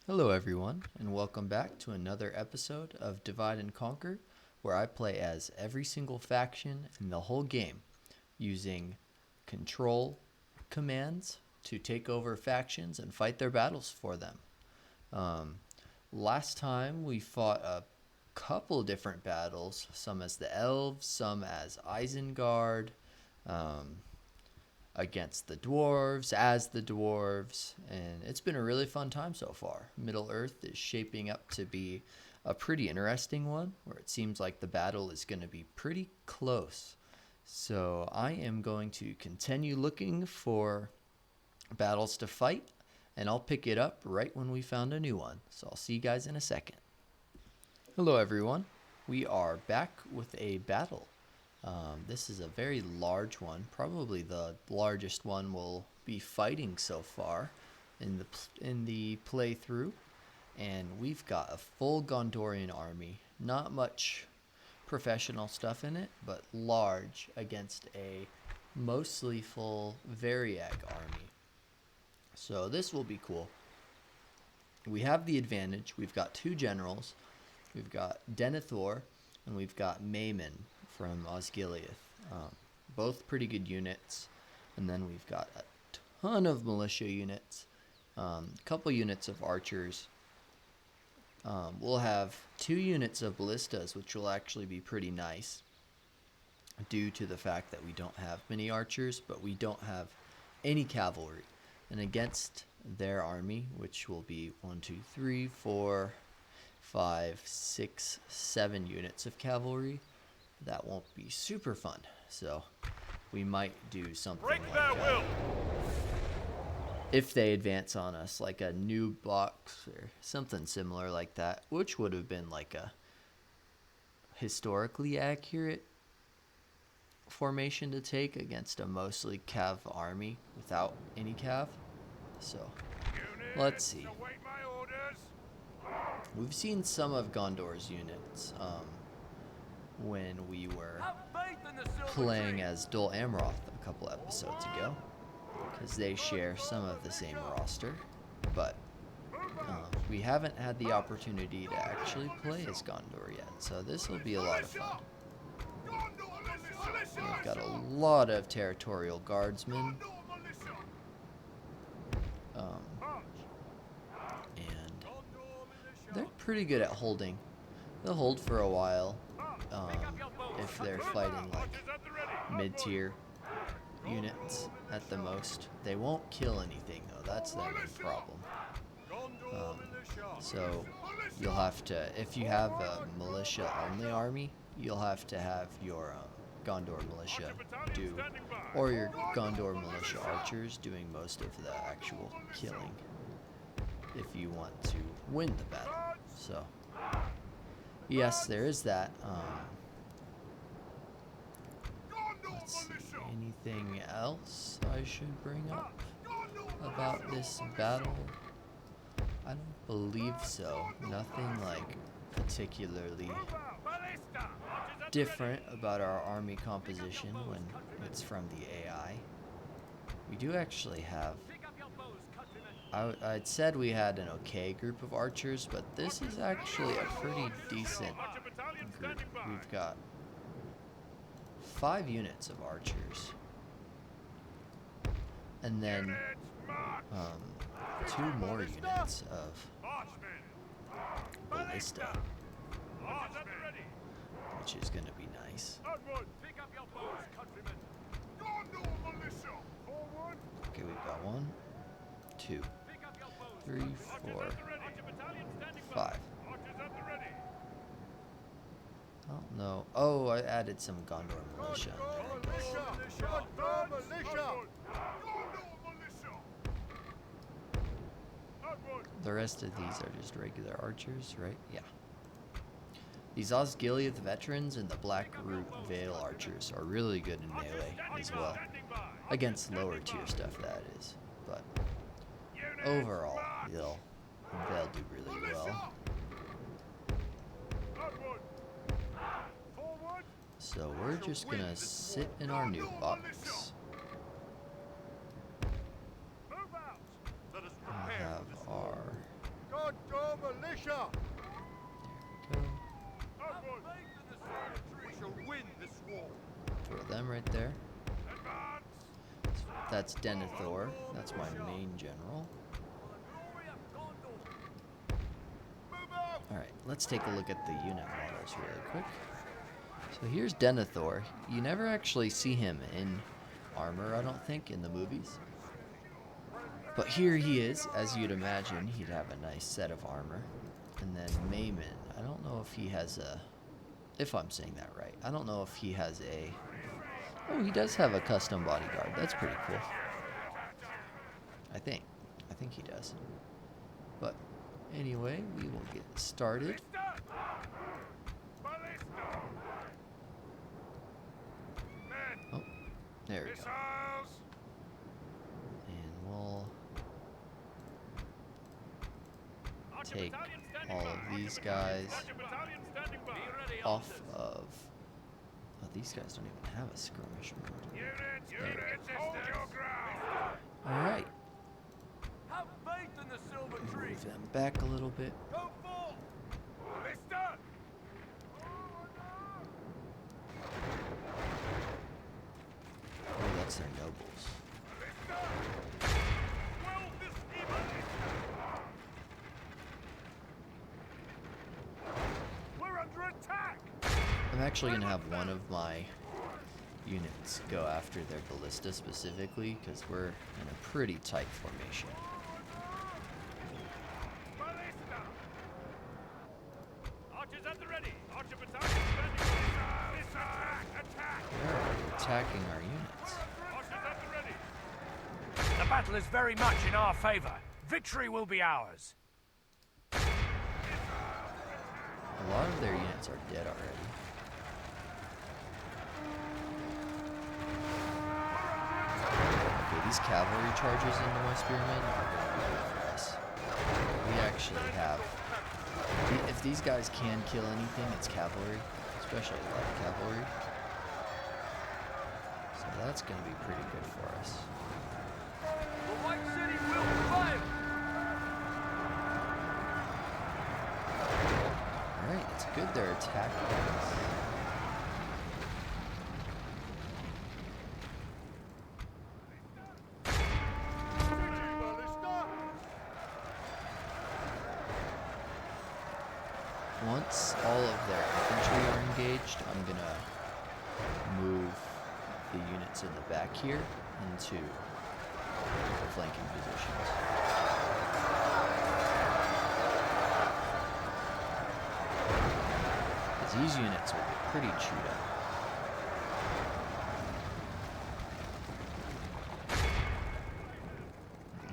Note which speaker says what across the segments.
Speaker 1: Hello everyone, and welcome back to another episode of Divide and Conquer, where I play as every single faction in the whole game, using control commands to take over factions and fight their battles for them. Last time we fought a couple different battles, some as the elves, some as Isengard, against the dwarves, as the dwarves, and it's been a really fun time so far. Middle-earth is shaping up to be a pretty interesting one, where it seems like the battle is going to be pretty close. So I am going to continue looking for battles to fight, and I'll pick it up right when we found a new one. So I'll see you guys in a second. Hello everyone, we are back with a battle. This is a very large one, probably the largest one we'll be fighting so far in the playthrough, and we've got a full Gondorian army. Not much professional stuff in it, but large against a mostly full Variag army. So this will be cool. We have the advantage. We've got two generals. We've got Denethor and we've got Maimon from Osgiliath. Both pretty good units. And then we've got a ton of militia units, a couple units of archers. We'll have 2 units of ballistas, which will actually be pretty nice due to the fact that we don't have many archers, but we don't have any cavalry. And against their army, which will be 1, 2, 3, 4, 5, 6, 7 units of cavalry, that won't be super fun. So we might do something like if they advance on us, like a new box or something similar like that, which would have been like a historically accurate formation to take against a mostly cav army without any cav. So let's see. We've seen some of Gondor's units when we were playing as Dol Amroth a couple episodes ago, because they share some of the same roster, but we haven't had the opportunity to actually play as Gondor yet, so this will be a lot of fun. We've got a lot of territorial guardsmen, and they're pretty good at holding. They'll hold for a while if they're fighting like mid-tier units at the most. They won't kill anything though, that's their main problem. So you'll have to, if you have a militia only army, you'll have to have your Gondor militia do, or your Gondor militia archers doing most of the actual killing if you want to win the battle. So yes, there is that. Let's see, anything else I should bring up about this battle? I don't believe so. Nothing like particularly different about our army composition when it's from the AI. We do actually have, I'd said we had an okay group of archers, but this is actually a pretty decent group. We've got 5 units of archers, and then 2 more units of ballista, which is going to be nice. Okay, we've got 1, 2, 3, 4, 5. Oh no. Oh, I added some Gondor militia in there, I guess. The rest of these are just regular archers, right? Yeah. These Osgiliath veterans and the Blackroot Vale archers are really good in melee as well. Against lower tier stuff, that is. But overall, they'll do really well. So we're just gonna sit in our new box. We'll have our
Speaker 2: Militia!
Speaker 1: There we go.
Speaker 2: Have faith in the silver tree. We shall win this war.
Speaker 1: Throw them right there.
Speaker 2: Advance!
Speaker 1: That's Denethor. That's my main general.
Speaker 2: Move out!
Speaker 1: Alright, let's take a look at the unit models really quick. So here's Denethor. You never actually see him in armor, I don't think, in the movies. But here he is. As you'd imagine, he'd have a nice set of armor. And then Maimon. I don't know if he has a... If I'm saying that right. I don't know if he has a... Oh, he does have a custom bodyguard. That's pretty cool. I think he does. But anyway, we will get started. Oh, there we go. And we'll take all of these guys off of... Oh, these guys don't even have a skirmish mode. Alright.
Speaker 2: Have faith in the silver tree.
Speaker 1: Move them back a little bit.
Speaker 2: Go full! Ballista!
Speaker 1: Oh, that's their nobles.
Speaker 2: Well, this we're under attack!
Speaker 1: I'm actually going to have one of my units go after their ballista specifically, because we're in a pretty tight formation.
Speaker 2: Ballista! Archers at the ready! Archer battalion standing! This attack!
Speaker 1: They're already attacking our units.
Speaker 2: Archers at the ready!
Speaker 3: The battle is very much in our favor. Victory will be ours.
Speaker 1: A lot of their units are dead already. Okay, these cavalry charges into my spearmen are going to be good for us. We actually have... If these guys can kill anything, it's cavalry, especially light cavalry. So that's going to be pretty good for us.
Speaker 2: The White City will prevail!
Speaker 1: Alright, it's good they're attacking us. Once all of their infantry are engaged, I'm gonna move the units in the back here into the flanking positions. Because these units will get pretty chewed up.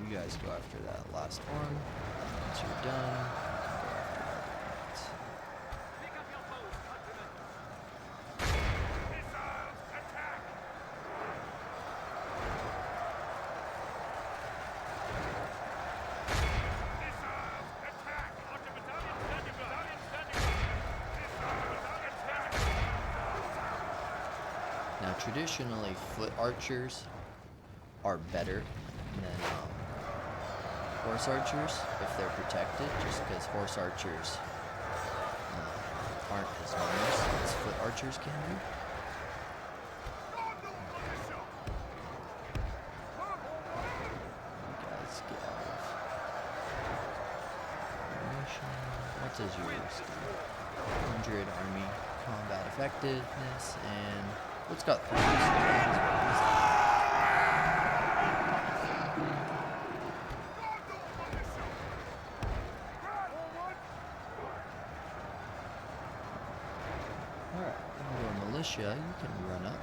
Speaker 1: You guys go after that last one. Once you're done, you can go after that.
Speaker 2: Pick up your bows, countrymen! Missiles! Attack! Missiles! Attack! Archer battalion standing by! Battalion standing by! Missiles! Battalion standing by!
Speaker 1: Now, traditionally, foot archers are better than horse archers if they're protected, just because horse archers aren't as numerous as foot archers can be. You guys get out of formation. What does yours do? 100 army combat effectiveness, and what's got 3 Alright, your militia, you can run up.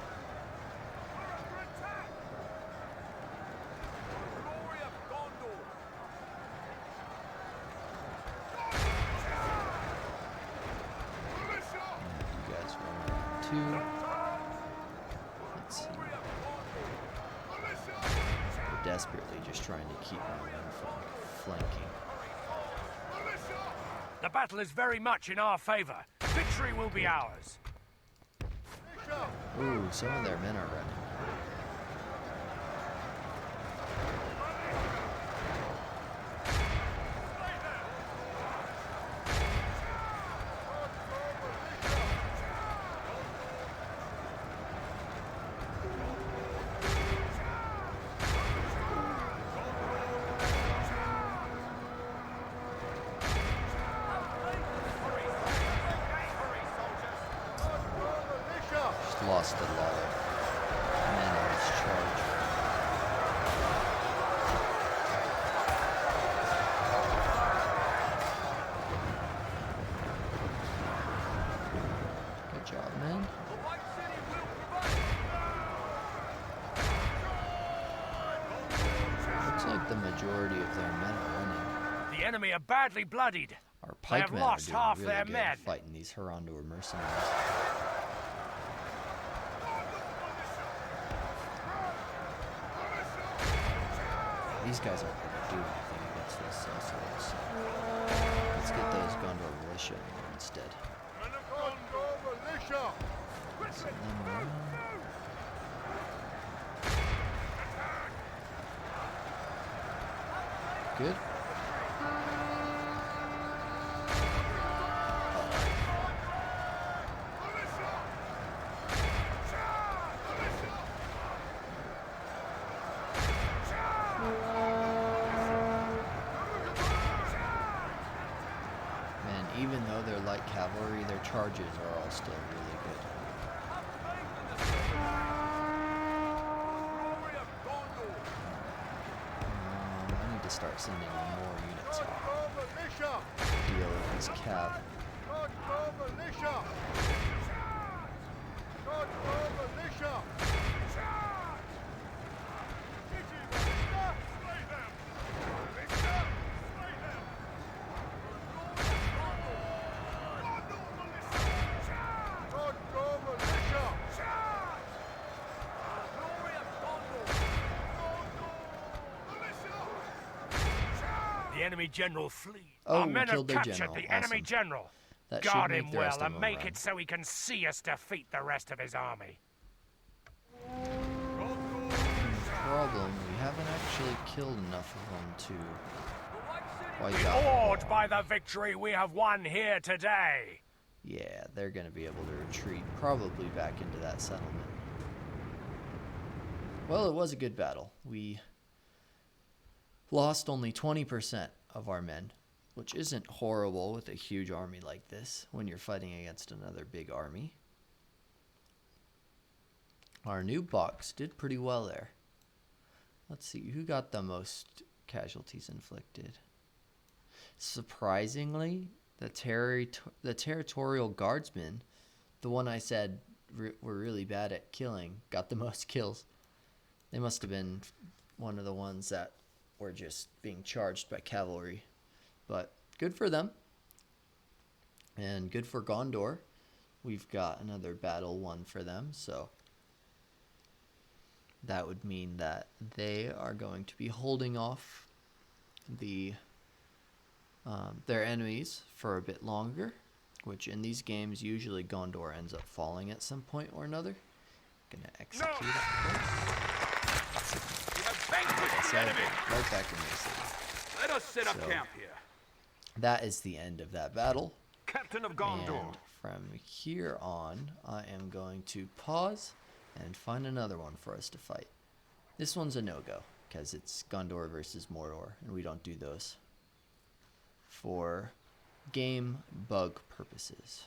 Speaker 2: Glory of Gondor!
Speaker 1: You guys run around too. Let's see. We're desperately just trying to keep my men from flanking.
Speaker 3: The battle is very much in our favor. Victory will be ours.
Speaker 1: Ooh, some of their men are running. majority of their men are winning.
Speaker 3: The enemy are badly bloodied.
Speaker 1: Our
Speaker 3: They have
Speaker 1: pikemen are
Speaker 3: lost
Speaker 1: doing
Speaker 3: half
Speaker 1: really
Speaker 3: their
Speaker 1: good
Speaker 3: men.
Speaker 1: fighting these Harondor mercenaries. These guys aren't going to do anything against this assholes. Let's get those Gondor militia in there instead. Send them around. Good. Man, even though they're light cavalry, their charges are all still really good. I need to start sending more units out. Deal with these cav.
Speaker 3: The enemy general flee.
Speaker 1: Oh,
Speaker 3: Our
Speaker 1: we
Speaker 3: men have
Speaker 1: killed their
Speaker 3: captured
Speaker 1: general.
Speaker 3: the enemy
Speaker 1: Awesome.
Speaker 3: general.
Speaker 1: That should
Speaker 3: Guard
Speaker 1: make
Speaker 3: him
Speaker 1: the rest
Speaker 3: well
Speaker 1: of
Speaker 3: and
Speaker 1: them
Speaker 3: make
Speaker 1: run.
Speaker 3: it so he can see us defeat the rest of his army.
Speaker 1: Problem, we haven't actually killed enough of them to wipe out.
Speaker 3: Awed by the victory we have won here today.
Speaker 1: Yeah, they're going to be able to retreat probably back into that settlement. Well, it was a good battle. We lost only 20% of our men, which isn't horrible with a huge army like this when you're fighting against another big army. Our new box did pretty well there. Let's see, who got the most casualties inflicted? Surprisingly, the territorial guardsmen, the one I said were really bad at killing, got the most kills. They must have been one of the ones that were just being charged by cavalry. But good for them. And good for Gondor. We've got another battle won for them, so that would mean that they are going to be holding off their enemies for a bit longer, which in these games usually Gondor ends up falling at some point or another. Gonna execute it. Right back in the city.
Speaker 2: Let us set up
Speaker 1: So,
Speaker 2: camp here.
Speaker 1: That is the end of that battle.
Speaker 2: Captain of Gondor.
Speaker 1: And from here on, I am going to pause and find another one for us to fight. This one's a no-go, because it's Gondor versus Mordor, and we don't do those for game bug purposes.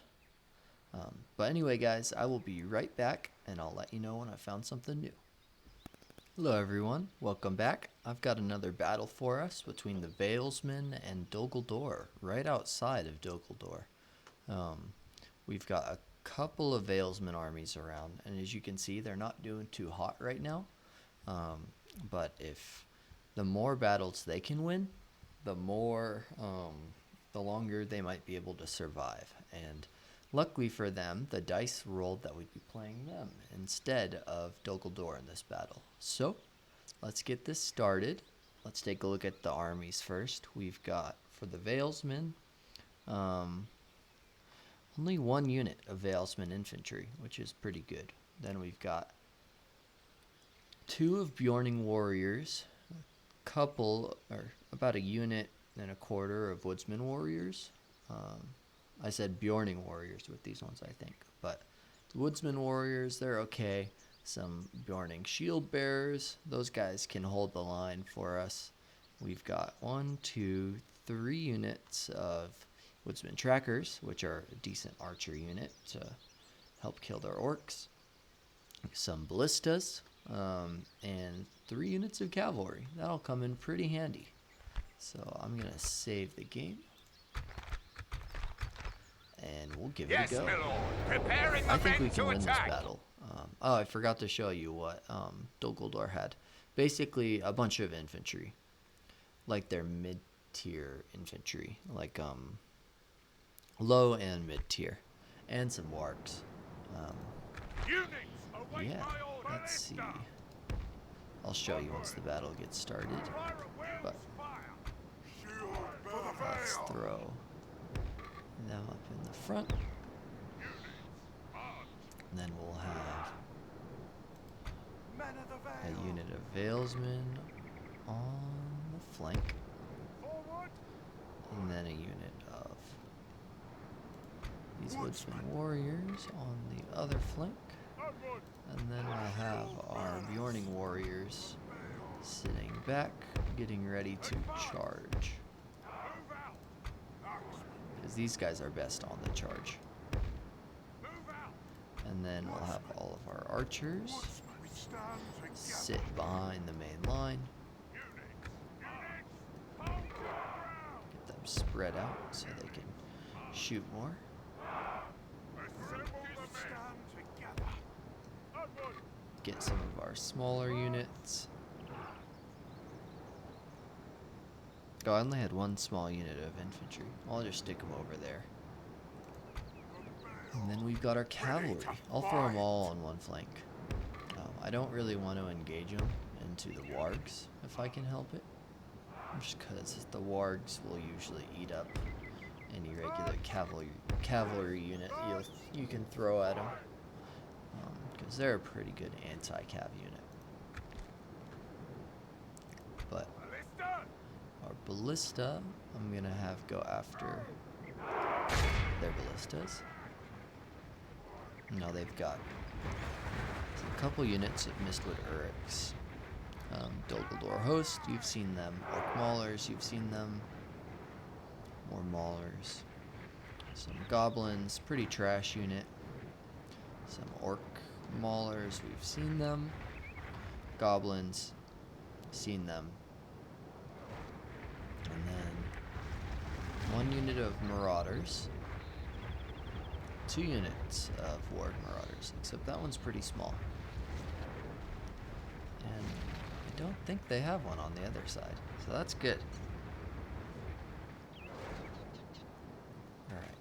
Speaker 1: But anyway, guys, I will be right back, and I'll let you know when I found something new. Hello, everyone. Welcome back. I've got another battle for us between the Valesmen and Dol Guldur, right outside of Dol Guldur. We've got a couple of Valesmen armies around, and as you can see, they're not doing too hot right now. But if the more battles they can win, the longer they might be able to survive. And luckily for them, the dice rolled that we'd be playing them instead of Dol Guldur in this battle. So let's get this started. Let's take a look at the armies first. We've got, for the Valesmen, only one unit of Valesmen infantry, which is pretty good. Then we've got 2 of Bjorning warriors, about a unit and a quarter of Woodsman warriors. I said Bjorning warriors with these ones, I think. But the Woodsman warriors, they're okay. Some Bjorning shield bearers, those guys can hold the line for us. We've got 1, 2, 3 units of Woodsman trackers, which are a decent archer unit to help kill their orcs. Some ballistas, and 3 units of cavalry. That'll come in pretty handy. So I'm going to save the game. And we'll give it a go.
Speaker 2: My lord. Preparing the
Speaker 1: I think
Speaker 2: men
Speaker 1: we can
Speaker 2: to
Speaker 1: win this
Speaker 2: attack.
Speaker 1: battle. Oh, I forgot to show you what Dol Guldur had. Basically, a bunch of infantry. like their mid-tier infantry, like low and mid-tier, and some wargs.
Speaker 2: Units, await
Speaker 1: Yeah,
Speaker 2: my order.
Speaker 1: let's see. I'll show you once the battle gets started.
Speaker 2: Fire at will,
Speaker 1: But
Speaker 2: fire.
Speaker 1: let's throw them up in the front, and then we'll have a unit of Valesmen on the flank,
Speaker 2: Forward.
Speaker 1: and then a unit of these woodsman warriors on the other flank,
Speaker 2: Onward.
Speaker 1: and then we'll have our Bjorning warriors sitting back, getting ready to charge,
Speaker 2: Move out.
Speaker 1: because these guys are best on the charge.
Speaker 2: Move out.
Speaker 1: And then we'll have all of our archers sit behind the main line,
Speaker 2: Units, hold the ground.
Speaker 1: get them spread out so they can shoot more.
Speaker 2: Assemble the men. Together. Onward.
Speaker 1: Get some of our smaller units. Oh, I only had one small unit of infantry. I'll just stick them over there. And then we've got our cavalry. I'll throw them all on one flank. I don't really want to engage them into the wargs if I can help it. Just because the wargs will usually eat up any regular cavalry unit you can throw at them. Because they're a pretty good anti-cav unit. But
Speaker 2: Ballista.
Speaker 1: our ballista, I'm going to have go after their ballistas. No, they've got a couple units of Mistwood Urix. Dolgaldor Host, you've seen them. Orc Maulers, you've seen them. More Maulers. Some Goblins, pretty trash unit. Some Orc Maulers, we've seen them. Goblins, seen them. And then one unit of Marauders. 2 units of Warg Marauders, except that one's pretty small. And I don't think they have one on the other side, so that's good. Alright.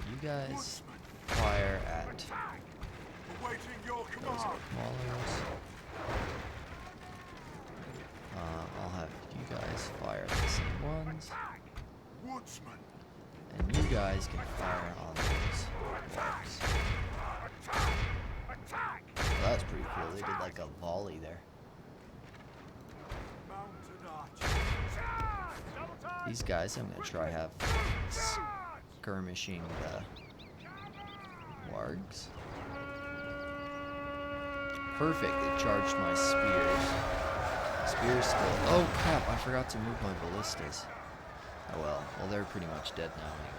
Speaker 1: You guys fire at those Maulers. I'll have you guys fire at the same ones.
Speaker 4: Woodsman.
Speaker 1: And you guys can fire on those wargs. Well, that was pretty cool. They did like a volley there.
Speaker 4: Mounted archer.
Speaker 1: These guys, I'm gonna try have skirmishing the wargs. Perfect. They charged my spears. Spears still. Oh crap! I forgot to move my ballistas. Oh well. Well, they're pretty much dead now anyway.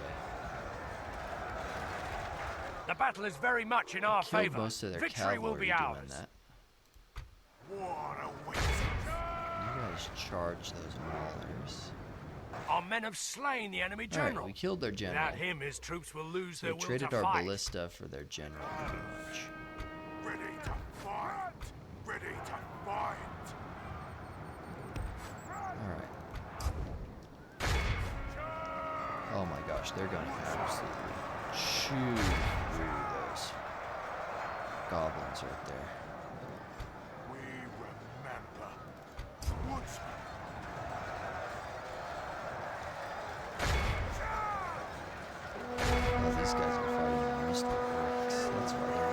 Speaker 3: The battle is very much in our
Speaker 1: Killed
Speaker 3: favor.
Speaker 1: most of their
Speaker 3: Victory will
Speaker 1: cavalry
Speaker 3: be
Speaker 1: doing
Speaker 3: ours.
Speaker 1: that.
Speaker 4: What a waste.
Speaker 1: You guys charge those maulers.
Speaker 3: Our men have slain the enemy
Speaker 1: Alright,
Speaker 3: general.
Speaker 1: we killed their general.
Speaker 3: Without him, his troops will lose
Speaker 1: So
Speaker 3: their
Speaker 1: we
Speaker 3: will
Speaker 1: traded
Speaker 3: to
Speaker 1: our
Speaker 3: fight.
Speaker 1: ballista for their general pretty much.
Speaker 4: Ready to fight. Ready to fight.
Speaker 1: Alright. Oh my gosh, they're going to absolutely chew through those goblins right there.
Speaker 4: We remember. Woodsman.
Speaker 1: Oh, these guys are fighting Mr. Orcs. That's why they're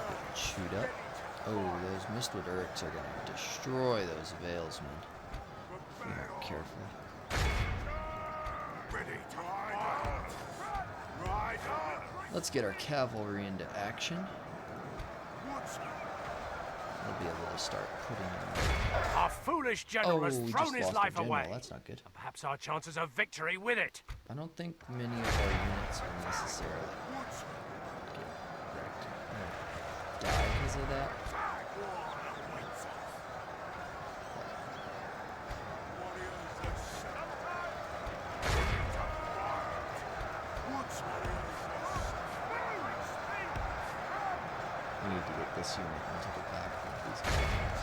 Speaker 1: getting chewed up. Oh, those Mistwood Urix are going to destroy those Valesmen if we aren't careful.
Speaker 4: Ready to fight. Right on.
Speaker 1: Let's get our cavalry into action.
Speaker 4: Woodsman.
Speaker 1: We'll be able to start putting in.
Speaker 3: Our foolish general
Speaker 1: Oh,
Speaker 3: has
Speaker 1: we
Speaker 3: thrown
Speaker 1: just
Speaker 3: his
Speaker 1: lost
Speaker 3: life
Speaker 1: our general.
Speaker 3: away.
Speaker 1: That's not good.
Speaker 3: Perhaps our chances of victory with it.
Speaker 1: I don't think many of our units will necessarily
Speaker 4: Woodsman.
Speaker 1: get wrecked. Die because of that.
Speaker 4: What awaits us? Warriors of Samurai. Ready to fight. Woodsman.
Speaker 1: We need to get this unit into the back of these guys.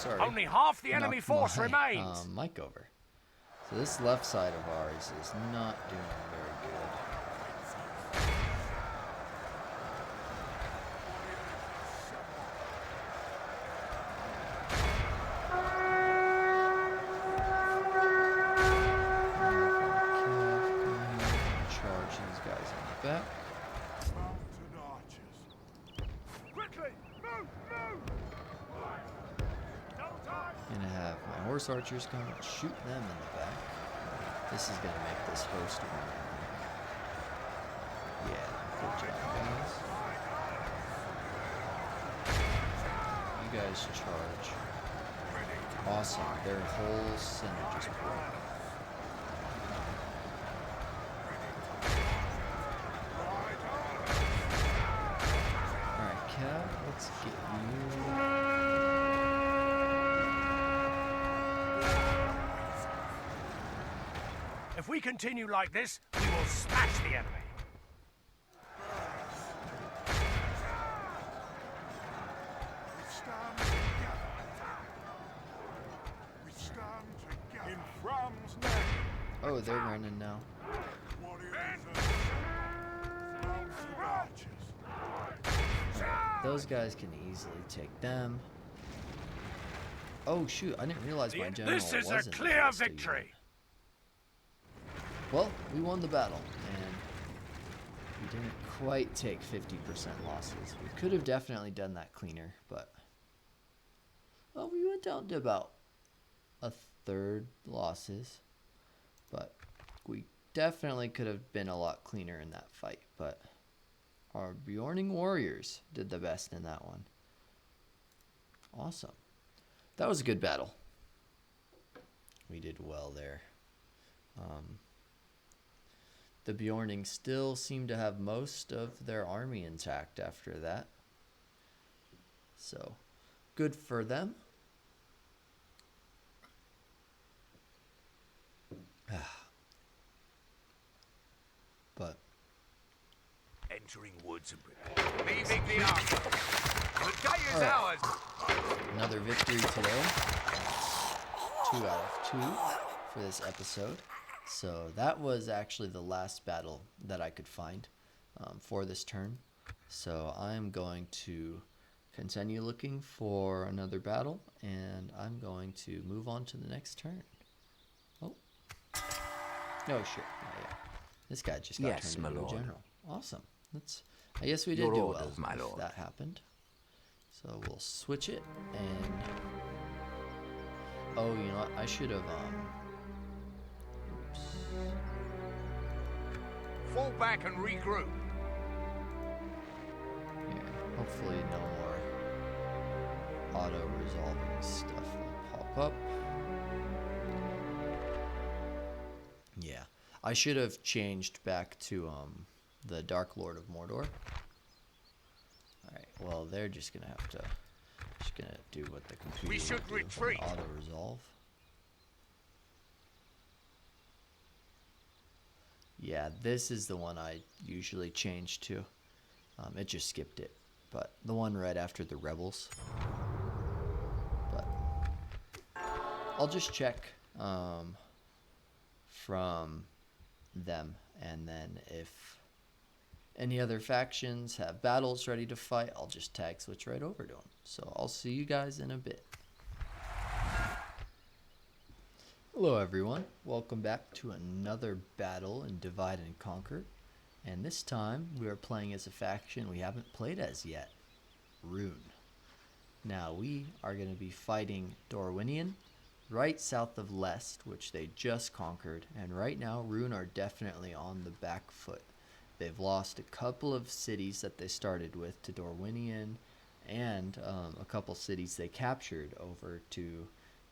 Speaker 1: sorry.
Speaker 3: Only half the enemy
Speaker 1: knocked
Speaker 3: force
Speaker 1: my,
Speaker 3: remains.
Speaker 1: mic over. So this left side of ours is not doing very good. Charge these guys in the back.
Speaker 4: Mounted archers.
Speaker 2: Quickly! Move! Move! No time!
Speaker 1: Gonna have my horse archers come and shoot them in the back. This is gonna make this host one. Yeah, good job, guys. You guys charge. Awesome. Their whole center just broke. Alright, Cav, let's get you.
Speaker 3: If we continue like this, we will smash the enemy.
Speaker 4: We stand together. We stand together. In Fram's name.
Speaker 1: Oh, they're running now.
Speaker 4: Warriors and mounted archers.
Speaker 1: Alright, those guys can easily take them. Oh shoot, I didn't realize my general
Speaker 3: This is a
Speaker 1: wasn't
Speaker 3: clear
Speaker 1: close to you.
Speaker 3: victory.
Speaker 1: Well, we won the battle, and we didn't quite take 50% losses. We could have definitely done that cleaner, but well, we went down to about a third losses, but we definitely could have been a lot cleaner in that fight. But our Bjorning warriors did the best in that one. Awesome. That was a good battle. We did well there. The Bjorning still seem to have most of their army intact after that. So, good for them. But
Speaker 3: Entering woods and
Speaker 2: Leaving the army. The day is
Speaker 1: Alright.
Speaker 2: ours.
Speaker 1: another victory today. 2 out of 2 for this episode. So that was actually the last battle that I could find for this turn. So I'm going to continue looking for another battle, and I'm going to move on to the next turn. Oh. No, sure. Not yet. This guy just got
Speaker 5: Yes,
Speaker 1: turned
Speaker 5: my
Speaker 1: into a
Speaker 5: lord.
Speaker 1: general. Awesome. I guess we did
Speaker 5: Your
Speaker 1: do
Speaker 5: orders,
Speaker 1: well
Speaker 5: my
Speaker 1: if
Speaker 5: lord.
Speaker 1: that happened. So we'll switch it, and oh, you know what? I should have oops.
Speaker 2: Fall back and regroup.
Speaker 1: Here, hopefully no more auto-resolving stuff will pop up. Yeah, I should have changed back to the Dark Lord of Mordor. Alright, well they're just gonna have to do what the computer
Speaker 2: We should
Speaker 1: will do,
Speaker 2: retreat.
Speaker 1: auto-resolve. Yeah, this is the one I usually change to. It just skipped it. But the one right after the rebels. But I'll just check from them, and then if any other factions have battles ready to fight, I'll just tag switch right over to them. So I'll see you guys in a bit. Hello everyone, welcome back to another battle in Divide and Conquer, and this time we are playing as a faction we haven't played as yet, Rune. Now we are going to be fighting Dorwinion right south of Lest, which they just conquered, and right now Rune are definitely on the back foot. They've lost a couple of cities that they started with to Dorwinion, and a couple cities they captured over to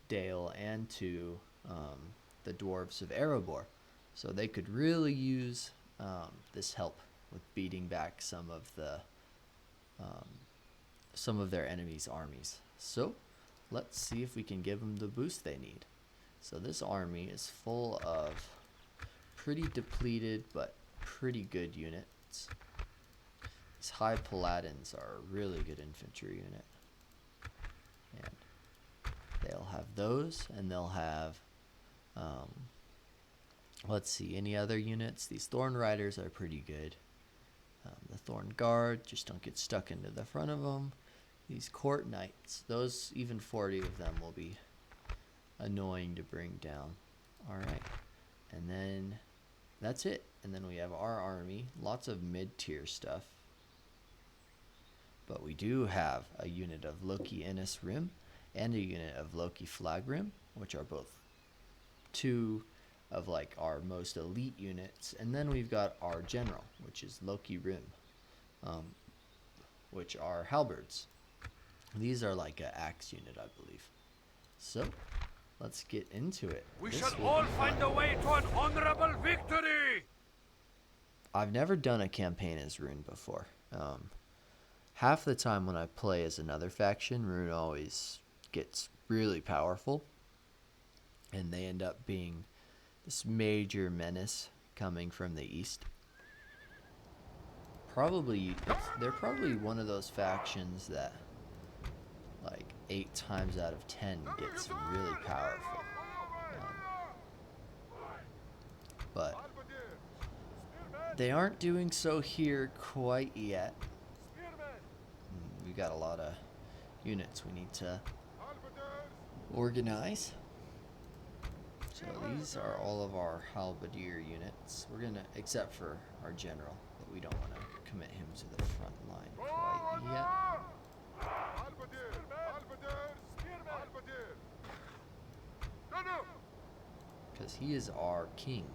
Speaker 1: Dale and to the dwarves of Erebor. So they could really use this help with beating back some of their enemies' armies. So let's see if we can give them the boost they need. So this army is full of pretty depleted but pretty good units. These high paladins are a really good infantry unit. And have those, and they'll have, let's see, any other units. These Thorn Riders are pretty good. The Thorn Guard, just don't get stuck into the front of them. These Court Knights, those, even 40 of them will be annoying to bring down. Alright, and then that's it. And then we have our army, lots of mid-tier stuff. But we do have a unit of Loki Innis Rim and a unit of Loki Flag Rim, which are both two of like our most elite units. And then we've got our general, which is Loki Rim, which are halberds. These are like an axe unit, I believe. So let's get into it.
Speaker 3: We
Speaker 1: This
Speaker 3: shall
Speaker 1: will
Speaker 3: all
Speaker 1: be
Speaker 3: find
Speaker 1: fun.
Speaker 3: a way to an honorable victory!
Speaker 1: I've never done a campaign as Rune before. Half the time when I play as another faction, Rune always gets really powerful, and they end up being this major menace coming from the east. They're probably one of those factions that, like, 8 times out of 10 gets really powerful. But they aren't doing so here quite yet. We got a lot of units we need to organize. So these are all of our halberdier units. We're gonna, except for our general, but we don't want to commit him to the front line quite yet. Because he is our king.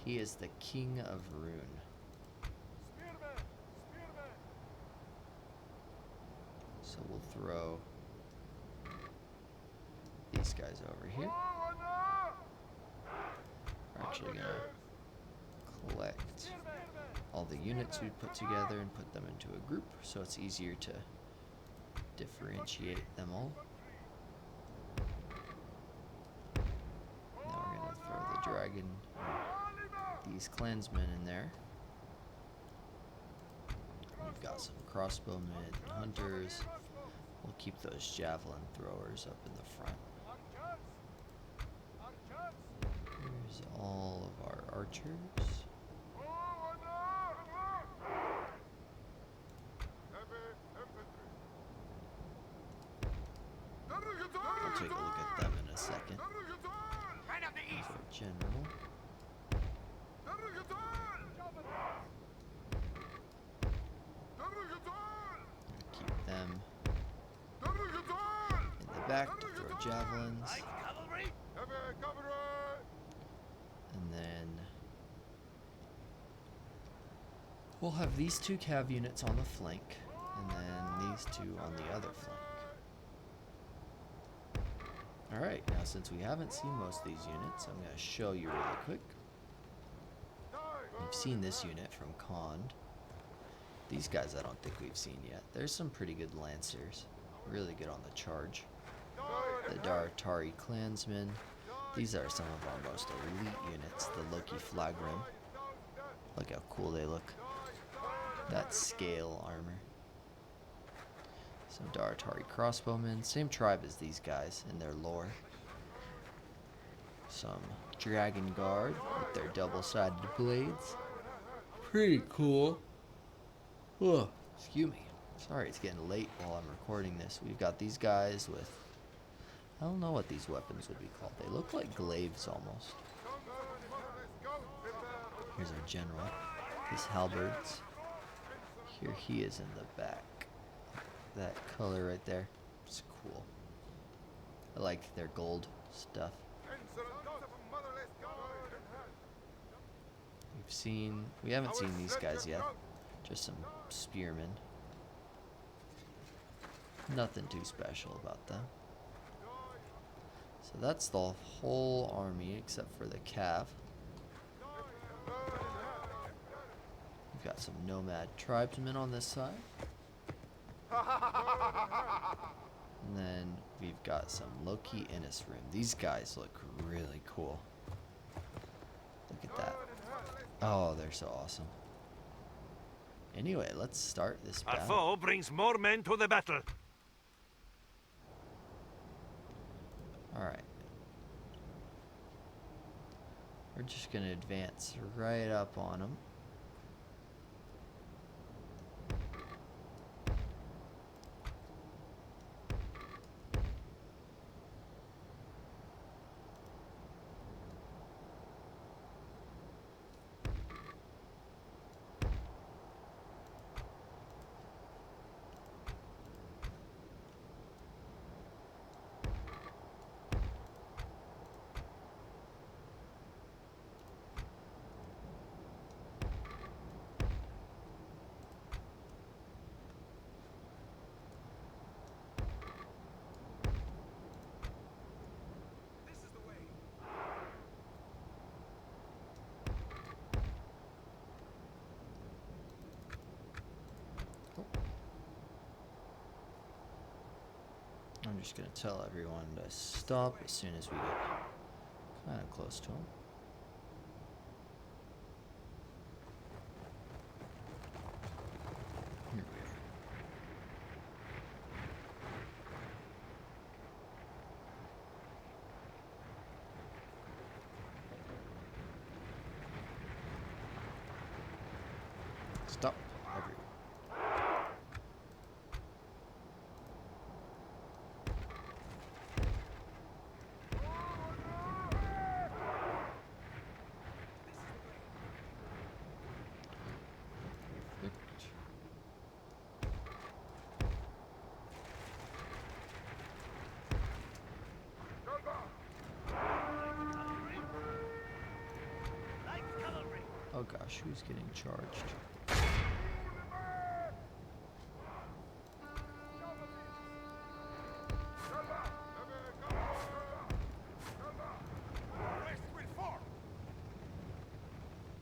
Speaker 1: He is the king of Rune. So we'll throw these guys over here. We're actually going to collect all the units we put together and put them into a group so it's easier to differentiate them all. Now we're going to throw the dragon, these clansmen in there. We've got some crossbowmen and hunters. We'll keep those javelin throwers up in the front. Here's all of our archers. I'll take a look at them in a second. Here's our general. Keep them in the back to throw javelins. And then we'll have these 2 cav units on the flank, and then these 2 on the other flank. Alright, now since we haven't seen most of these units, I'm going to show you really quick. We've seen this unit from Khand. These guys I don't think we've seen yet. There's some pretty good lancers. Really good on the charge. The Daratari clansmen. These are some of our most elite units. The Loki Flag Rim. Look how cool they look. That scale armor. Some Daratari crossbowmen. Same tribe as these guys in their lore. Some Dragon Guard with their double-sided blades. Pretty cool. Oh, excuse me. Sorry, it's getting late while I'm recording this. We've got these guys with, I don't know what these weapons would be called. They look like glaives almost. Here's our general. His halberds. Here he is in the back. That color right there. It's cool. I like their gold stuff. We haven't seen these guys yet. Just some spearmen. Nothing too special about them. So that's the whole army except for the cav. We've got some nomad tribesmen on this side. And then we've got some Loki Innis Rim. These guys look really cool. Look at that. Oh, they're so awesome. Anyway, let's start this
Speaker 3: Our
Speaker 1: battle.
Speaker 3: foe brings more men to the battle.
Speaker 1: Alright. We're just gonna advance right up on them. I'm just gonna tell everyone to stop as soon as we get kind of close to them. Here we are. Stop, everyone. Oh gosh, who's getting charged?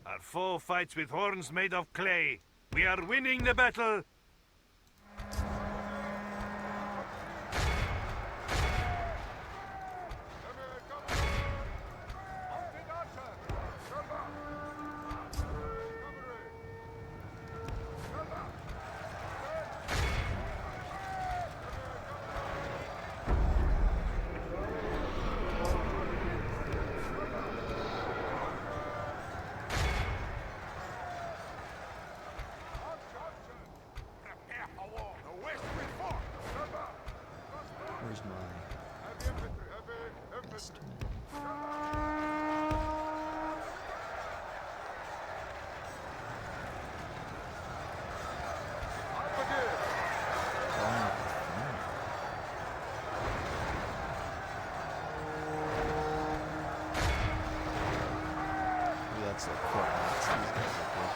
Speaker 3: Our foe fights with horns made of clay. We are winning the battle. Where's my best man? Maybe that's like Fort Knox. These guys are good.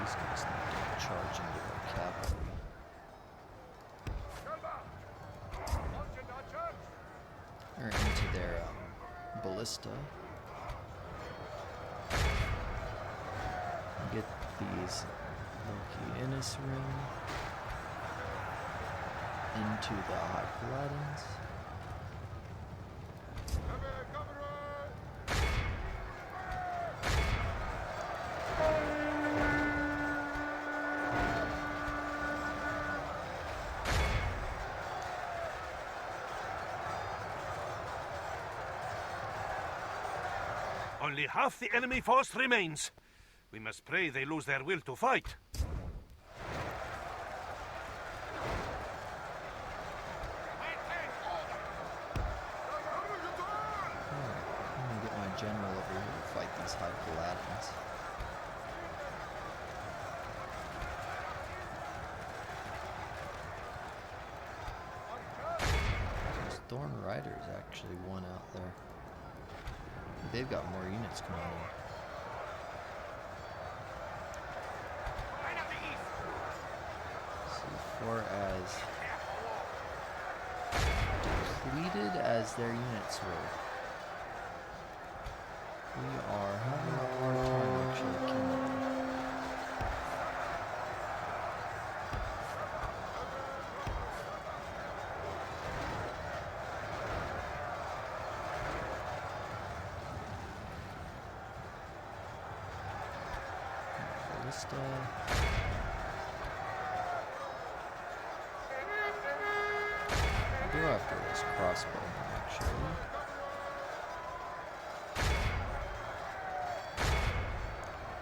Speaker 3: These guys need to charge into their cavalry. Or into their ballista. Get these Loki Innis ring into the High Paladins. Only half the enemy force remains. We must pray they lose their will to fight.
Speaker 1: I'm gonna get my general over here to fight these High Paladins. Those Thorn Riders actually won out there. They've got more units coming in. So as far as depleted as their units were. We are having a hard time actually killing them. Ballista. I'll go after this crossbow, actually.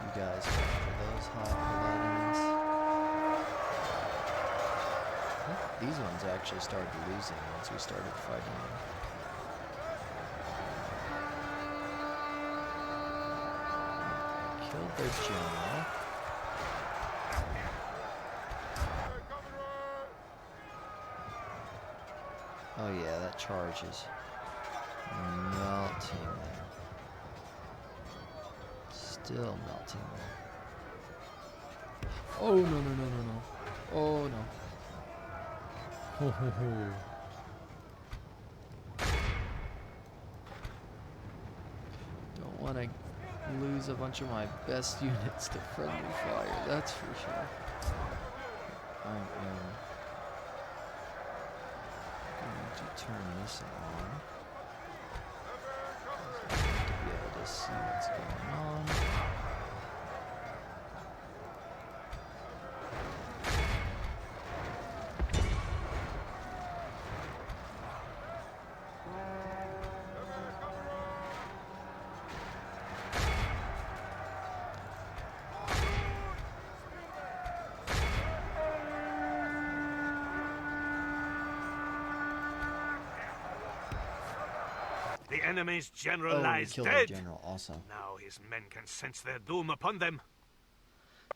Speaker 1: You guys go after those high paladins. I think these ones actually started losing once we started fighting them. Killed their general. Oh yeah, that charge is melting them. Still melting them. Oh no no no no no. Oh no. Ho ho ho. Don't want to lose a bunch of my best units to friendly fire, that's for sure. I am going to turn this on to be able to see what's going on.
Speaker 3: The enemy's general
Speaker 1: Oh, we
Speaker 3: lies
Speaker 1: killed our
Speaker 3: dead.
Speaker 1: general, awesome.
Speaker 3: Now his men can sense their doom upon them.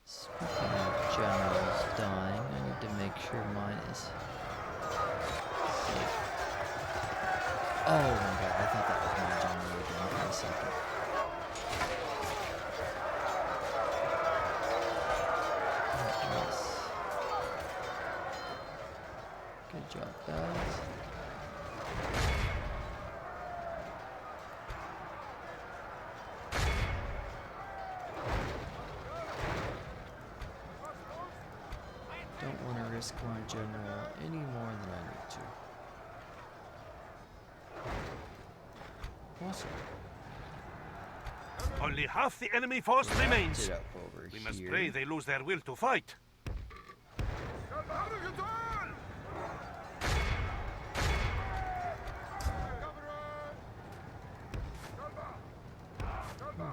Speaker 1: Speaking of generals dying, I need to make sure mine is safe. Oh my god, I thought that was my general again for a second. Nice. Good job, guys. Don't want to risk my general any more than I need to. Awesome.
Speaker 3: Only half the enemy force remains.
Speaker 1: It up over
Speaker 3: We
Speaker 1: here.
Speaker 3: must pray they lose their will to fight.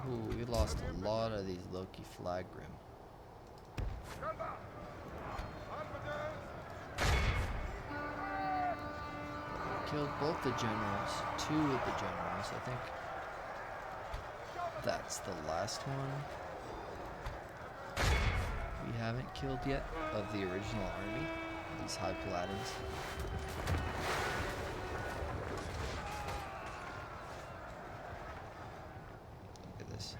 Speaker 1: Ooh, we lost a lot of these Loki Flagrim. Killed both the generals, 2 of the generals, I think. That's the last one we haven't killed yet of the original army, these high paladins. Look at this.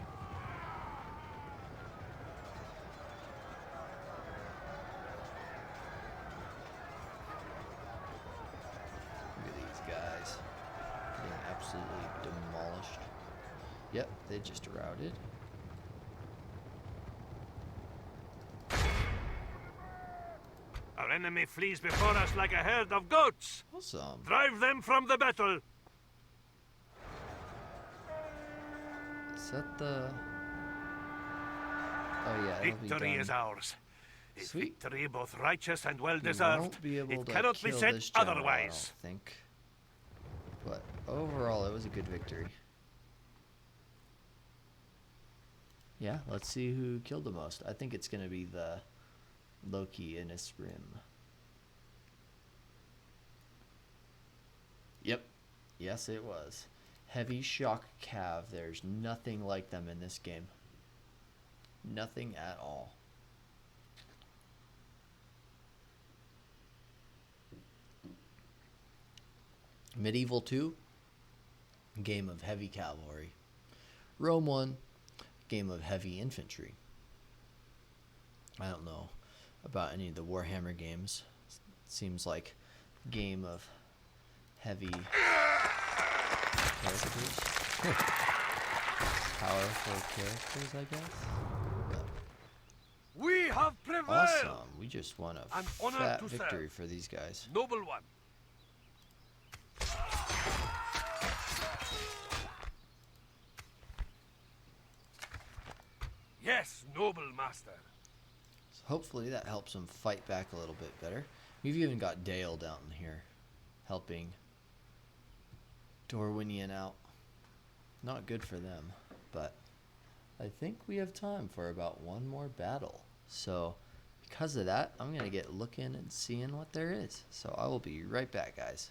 Speaker 1: Look at these guys getting absolutely demolished. Yep, they just routed.
Speaker 3: Our enemy flees before us like a herd of goats.
Speaker 1: Awesome.
Speaker 3: Drive them from the battle.
Speaker 1: Is that the... Oh yeah, it'll be
Speaker 3: Victory
Speaker 1: done.
Speaker 3: is ours. A
Speaker 1: Sweet.
Speaker 3: victory both righteous and well
Speaker 1: We
Speaker 3: deserved.
Speaker 1: won't be able
Speaker 3: It
Speaker 1: to
Speaker 3: cannot be
Speaker 1: kill
Speaker 3: said
Speaker 1: this general,
Speaker 3: otherwise.
Speaker 1: I don't think. But overall, it was a good victory. Yeah, let's see who killed the most. I think it's going to be the Loki in his rim. Yep. Yes, it was. Heavy shock cav. There's nothing like them in this game. Nothing at all. Medieval 2, game of heavy cavalry. Rome 1, game of heavy infantry. I don't know about any of the Warhammer games. Seems like game of heavy characters. Powerful characters, I guess. But
Speaker 3: We have prevailed!
Speaker 1: awesome. We just won a
Speaker 3: An honor
Speaker 1: fat
Speaker 3: to serve.
Speaker 1: victory for these guys.
Speaker 3: Noble one. Yes, noble master.
Speaker 1: So hopefully that helps them fight back a little bit better. We've even got Dale down here helping Dorwinian out. Not good for them, but I think we have time for about one more battle. So because of that, I'm going to get looking and seeing what there is. So I will be right back, guys.